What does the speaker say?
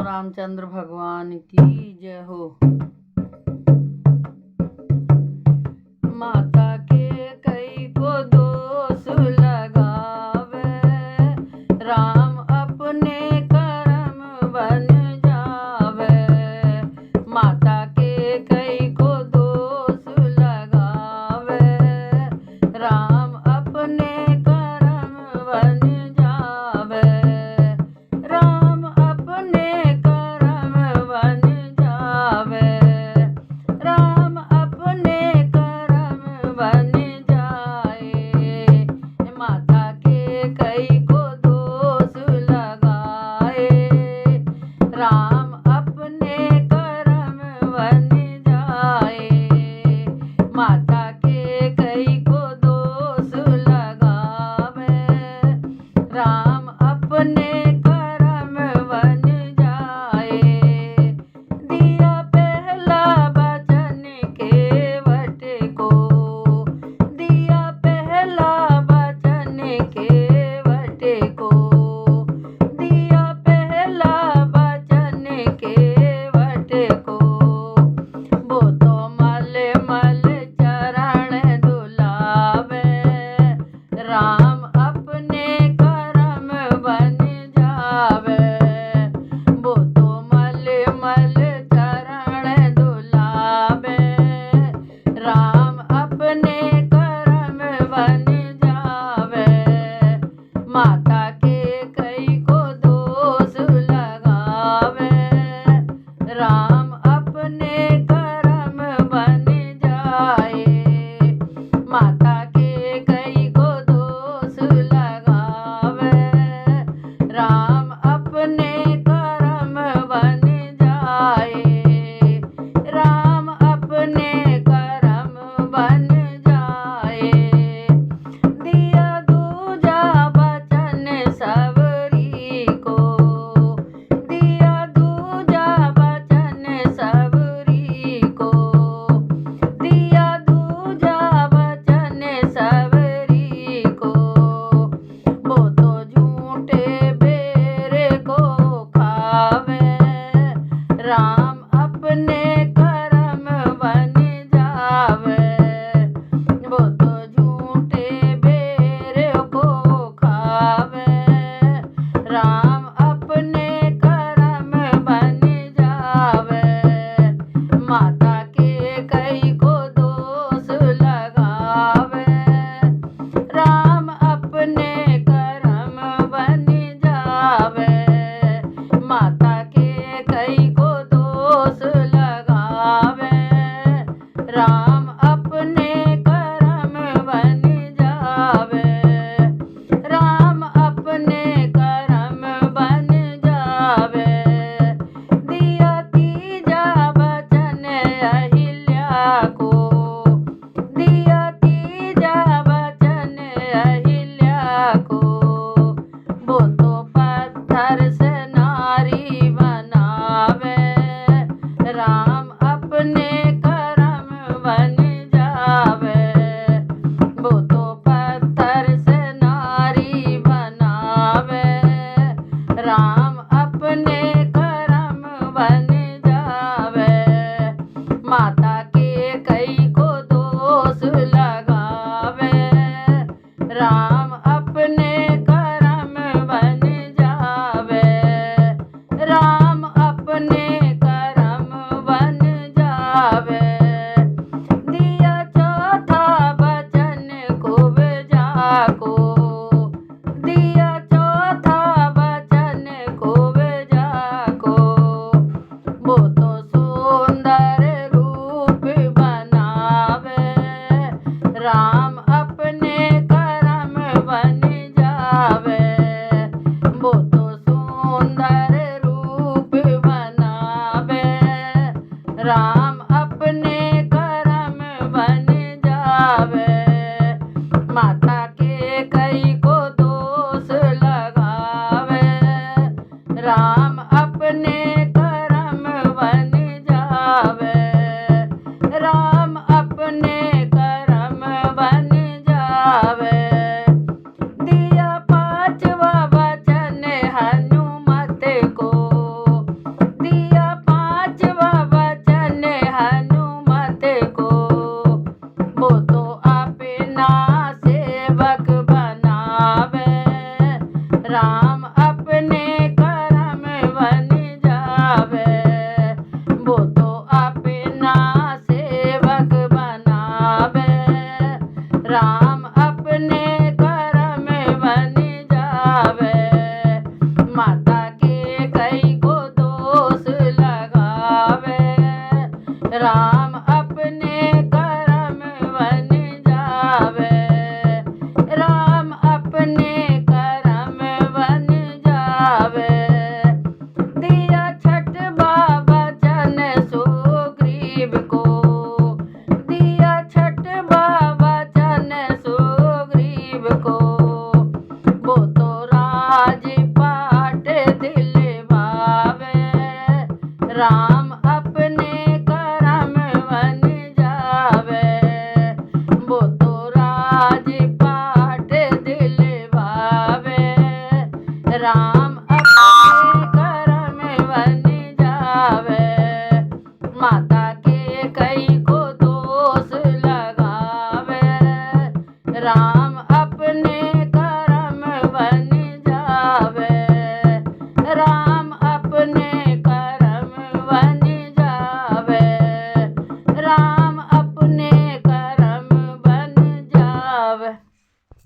रामचंद्र भगवान की जय हो। माता के कई को दोष लगावे, राम अपने कर्म बन जावे। माता के कई को दोष लगावे, राम अपने कर्म बन जावे। राम अपने कर्म बन जावे, राम अपने कर्म बन जाए। माता के कई को दोष लगाए, राम अपने कर्म बन जाए। माता के कई को दोष लगावे, राम अपने कर्म बन जाए। दिया पहला वचन केवट को, दिया पहला वचन केवट को, दिया पहला वचन केवट को। वो तो मल मल चरण दुलावे, राम अपने कर्म बन जावे। वो तो मल मल चरण दुलावे, राम अपने कर्म बन जावे। माता के कई को दोष लगावे, राम अपने कर्म बन जाए। माता के कई को दोष लगावे, राम अपने कर्म बन जाए। राम अपने कर्म बन जाए। दिया दूजा वचन सबरी को, दिया दूजा वचन सबरी को, दिया दूजा वचन सबरी को। वो तो झूठे बेर को खावे, राम अपने कर्म बन जावे। वो तो झूठे बेर को खावे, राम अपने कर्म बन जावे। माता के कई को दोष लगावे, राम अपने कर्म बन जावे। माता के कई को दोष लगावे, राम अपने कर्म बन जावे। राम अपने कर्म बन जावे। दिया तीजा वचन अहिल्या को, दिया तीजा वचन अहिल्या को। वो तो पत्थर से नारी बनावे, राम अपने कर्म बन जावे। वो तो पत्थर से नारी बनावे, राम अपने कर्म बन जावे। माता के कई को दोष लगावे, राम अपने कर्म बन जावे। राम अपने कर्म बन जावे। दिया चौथा वचन खूब जाको, दिया चौथा वचन खूब जाको। वो तो सुंदर रूप बनावे, राम अपने कर्म बन जावे। वो तो सुंदर रूप बनावे, राम अपने कर्म बन जावे। माता के कई को दोष लगावे, राम अपने कर्म बन जावे। राम अपने कर्म बन जावे। दिया पांचवा वचन हनुमत को, आज